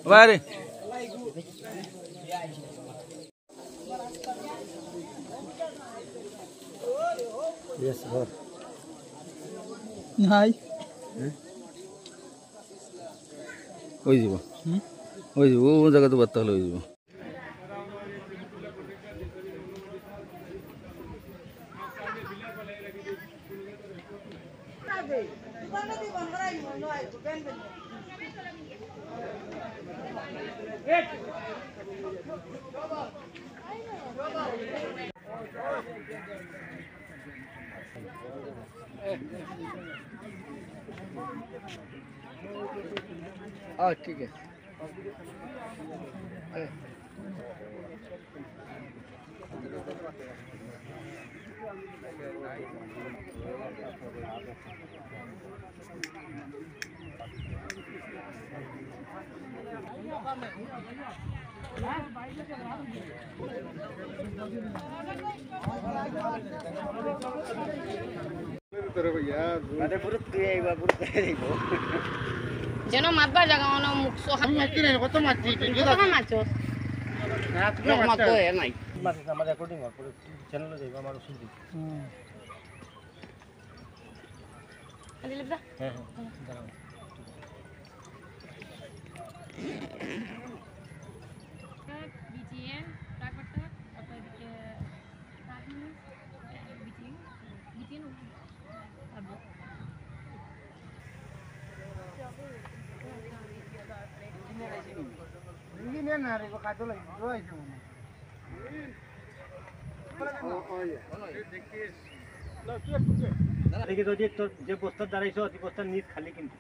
Where? Yes, sir. Hi. ওই যাব ওই যাব ও জায়গা তো বার্তা হলো ওই যাব ठीक है যেন মাতবা জায়গা মানে মুখ সোহা মাতি না কত মাতি কত মাছো না তুমি মাতো এ নাই মাছ আমাদের রেকর্ডিং আর পুরো চ্যানেলে যাইবা আমার শুনবি আদি লিখবা হ্যাঁ হ্যাঁ বিটিএন তারপরটা তারপর দিকে বিটিএন আবো ini na rin ko kato lang roy jo দেখি তো যে পোস্টার দাঁড়াইছো অতি পোস্টার নিচ খালি কিন্তু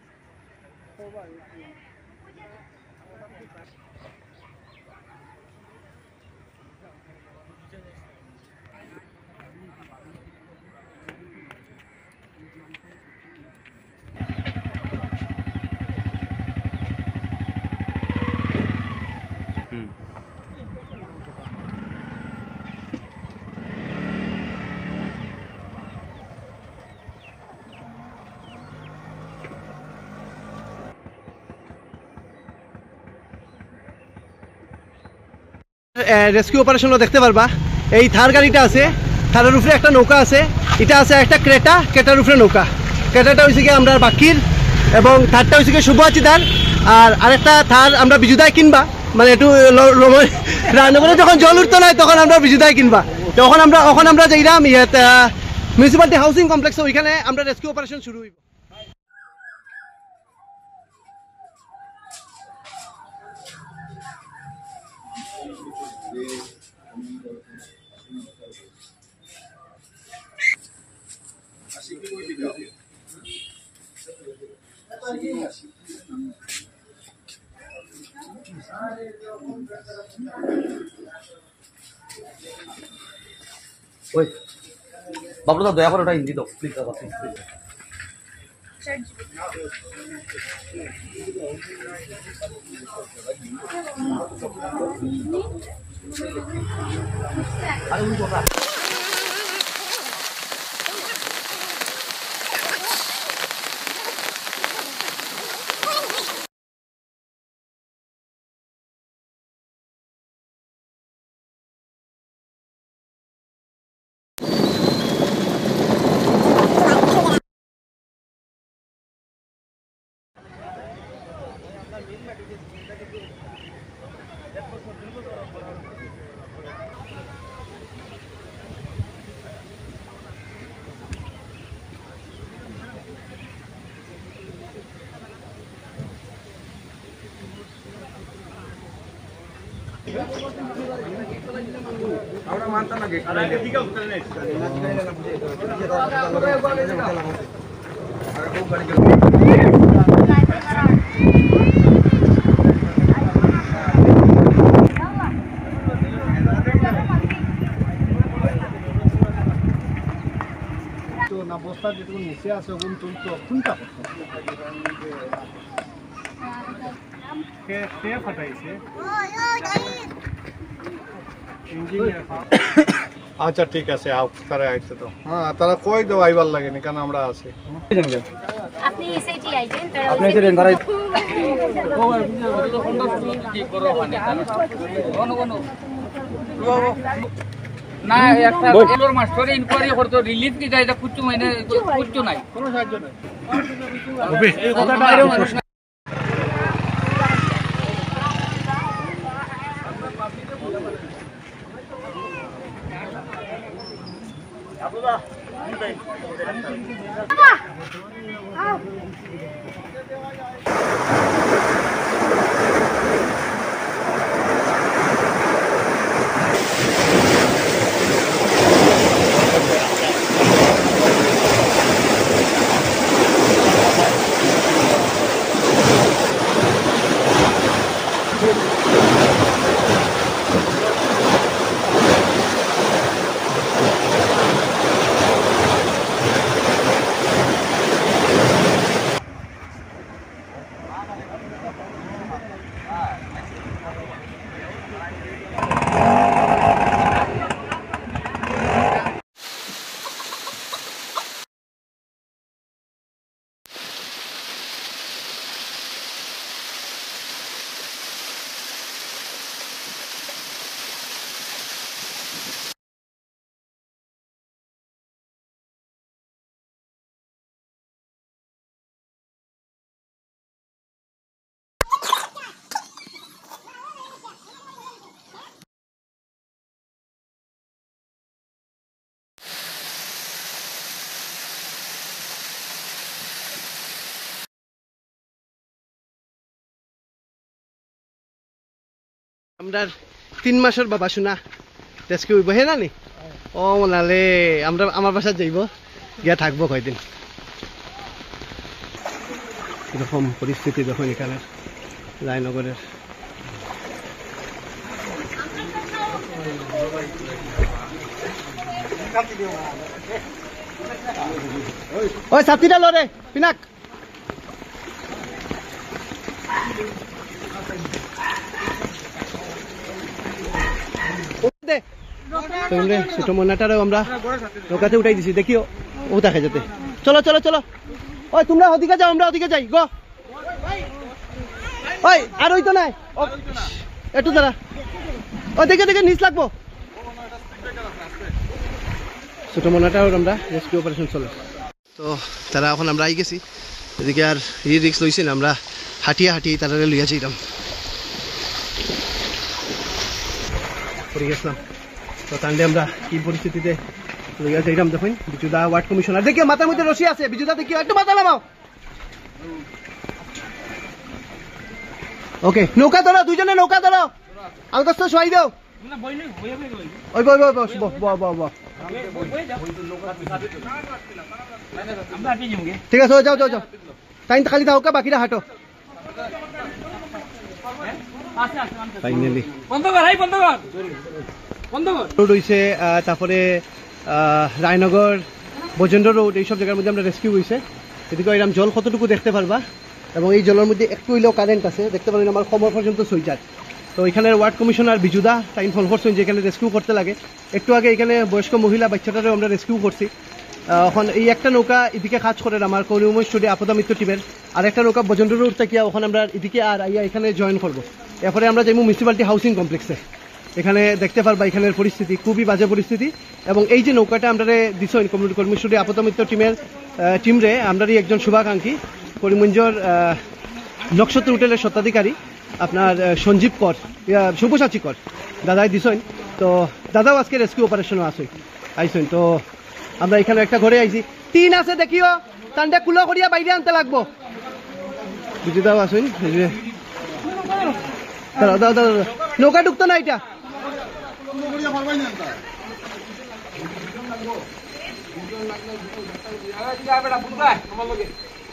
রেস্কিউ অপারেশনও দেখতে পারবা এই থার গাড়িটা আছে থারের উপরে একটা নৌকা আছে এটা আছে একটা ক্রেটার উপরে নৌকা ক্রেটাটা হয়েছে কি আমরা বাকির এবং থারটা হয়েছে কি শুভচিতার আর আরেকটা থার আমরা বিজুদায় কিনবা মানে একটু রান্নাঘরে যখন জল উঠতো নয় তখন আমরা বিজুদায় কিনবা তখন আমরা যাইলাম মিউনিসিপালিটি হাউসিং কমপ্লেক্স ওইখানে আমরা রেস্কিউ অপারেশন শুরু হইব ওই বাবুদা দয়া করে ওটা হিন্দি দাও প্লিজ দাদা প্লিজ আরে উনি কথা ahora mantan a que diga usted তো না বস্তা যেটুকু নিচে আছে ওগুন তুলতো কোনটা কে ফাটাইছে আচ্ছা ঠিক আছে আও তারা আইছে তো হ্যাঁ তারা কই দেও আইবার লাগে না কেন আমরা আছি আপনি এসেই আইছেন আপনি এসে দেন তারা না একটা এলোর মাস্টারে ইনকোয়ারি করতে রিলিফ কি যায় এটা কুচ্চু মানে কুচ্চু নাই কোনো সাহায্য নেই এই কথাটা আমরা 3 মাসের বাবা শোনা রেস্কিউ হইব হে নানি ও মনালে আমরা আমার বাসা যাইব গিয়া থাকবো কয়দিন এরকম পরিস্থিতি দেখুন এখানে রায়নগরের ওই ছাত্রীটা লরে পিনাক ছোট মনাটারও আমরা নৌকাতে উঠাই দিছি দেখিও ও দেখা যেতে চলো চলো চলো ওই তোমরা ওদিকে যাও আমরা ওদিকে যাই গো ওই আর ওই তো নাই একটু দাঁড়া ও দেখে দেখে নিচ লাগবো ছোট মনাটাও আমরা রেস্কিউ অপারেশন চলে তো তারা এখন আমরা আই গেছি এদিকে আর রিক্স লইছি না আমরা হাঁটিয়ে হাঁটিয়ে তারা লইয়া যাইতাম পড়ে গেছিলাম তো তান্ডে আমরা কি পরিস্থিতিতে লইয়া যাইতাম দেখুন বিজুদা ওয়ার্ড কমিশনার দেখে মাথার মধ্যে রশি আছে বিজুদা দেখি একটু মাথা নামাও ওকে নৌকা ধরো দুইজনে নৌকা ধরো আলগস্ত শোয়াই দাও ওই বই বই বস ঠিক আছে যাও যাও যাও টাইম খালি দাও কা বাকিরা হাঁটো ফাইনালি রোড হয়েছে তারপরে রায়নগর বজেন্দ্র রোড এইসব জায়গার মধ্যে আমরা রেস্কিউ হয়েছে এদিকে এরকম জল কতটুকু দেখতে পারবা এবং এই জলের মধ্যে একটু হইলেও কারেন্ট আছে দেখতে পারেন আমার খবর পর্যন্ত সুইচার তো এখানের ওয়ার্ড কমিশনার বিজুদা তাই ফোন করছেন যে এখানে রেস্কিউ করতে লাগে একটু আগে এখানে বয়স্ক মহিলা বাচ্চাটারও আমরা রেস্কিউ করছি এখন এই একটা নৌকা এদিকে কাজ করে আমার করিমগঞ্জ স্টুডিও আপদা মিত্র টিমের আর একটা নৌকা বজেন্দ্র রোড থেকে ওখানে আমরা এদিকে আর আইয়া এখানে জয়েন করবো এরপরে আমরা যাইব মিউনিসিপ্যালিটি হাউসিং কমপ্লেক্সে এখানে দেখতে পারবা এখানের পরিস্থিতি খুবই বাজে পরিস্থিতি এবং এই যে নৌকাটা আমরা দিচ্ছি করিমগঞ্জ স্টুডিও আপদা মিত্র টিমরে আমরা একজন শুভাকাঙ্ক্ষী করিমগঞ্জের নক্ষত্র হোটেলের স্বত্বাধিকারী আপনার সঞ্জীব কর শুভসাচী কর দাদাই দিছেন তো দাদাও আজকে রেস্কিউ অপারেশনও আইসেন তো আমরা এখানে একটা ঘরে আইছি টিন আছে দেখিও তান্ডে কুলো করিয়া বাইরে আনতে লাগবো বুঝি দাও আসুন দাদা দাদা নৌকা ঢুকতো না এটা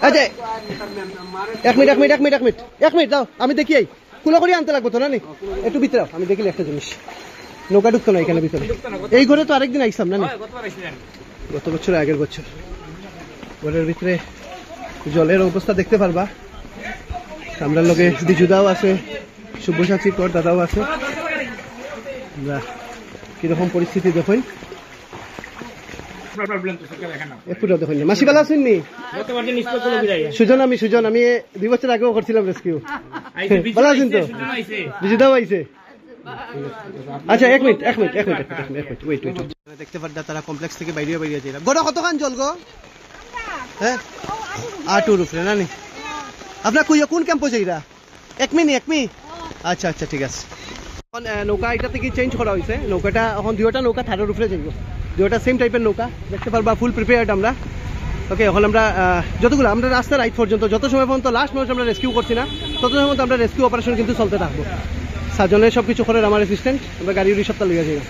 আচ্ছা এক মিনিট দাও আমি দেখি কুলো করিয়া আনতে লাগবো তো না একটু ভিতরে আমি দেখিলে একটা জিনিস নৌকা ঢুকতো না এখানে ভিতরে এই ঘরে তো আরেকদিন আইসাম না গত বছর আগের বছর। ঘরের ভিতরে জলের অবস্থা দেখতে পারবা। আমরা লগে বিজুদাও আছে, শুভসাচী কর দাদাও আছে। আমরা কিরকম পরিস্থিতি দেখুন, একটু দেখুন। মাসি ভালো আছেন নি? সুজন, আমি 2 বছর আগেও করছিলাম রেস্কিউ। ভালো আছেন তো? বিজুদাও আইছে। আচ্ছা এক মিনিট ওয়েট। দেখতে পারদা তারা কমপ্লেক্স থেকে বাইরে যায়। গড় কতখান জল গো? হ্যাঁ আটুর উপরে না নি? আপনার কোন ক্যাম্পে যাইরা? এক মিনিট। আচ্ছা ঠিক আছে। এখন নৌকা এটা থেকে চেঞ্জ করা হয়েছে। নৌকাটা এখন 2টা নৌকা থারের উপরে যাইব। 2টা সেম টাইপের নৌকা দেখতে পারবা, ফুল প্রিপেয়ার্ড আমরা। ওকে, এখন আমরা যতগুলো আমরা রাস্তা রাইট পর্যন্ত যত সময় পর্যন্ত লাস্ট মানুষ আমরা রেস্কিউ করছি না, তত সময় পর্যন্ত আমরা রেস্কিউ অপারেশন কিন্তু চলতে থাকবো। সাজনে সব কিছু করে আমার অ্যাসিস্ট্যান্ট, আমরা গাড়ি সপ্তাহ লইয়া যাই।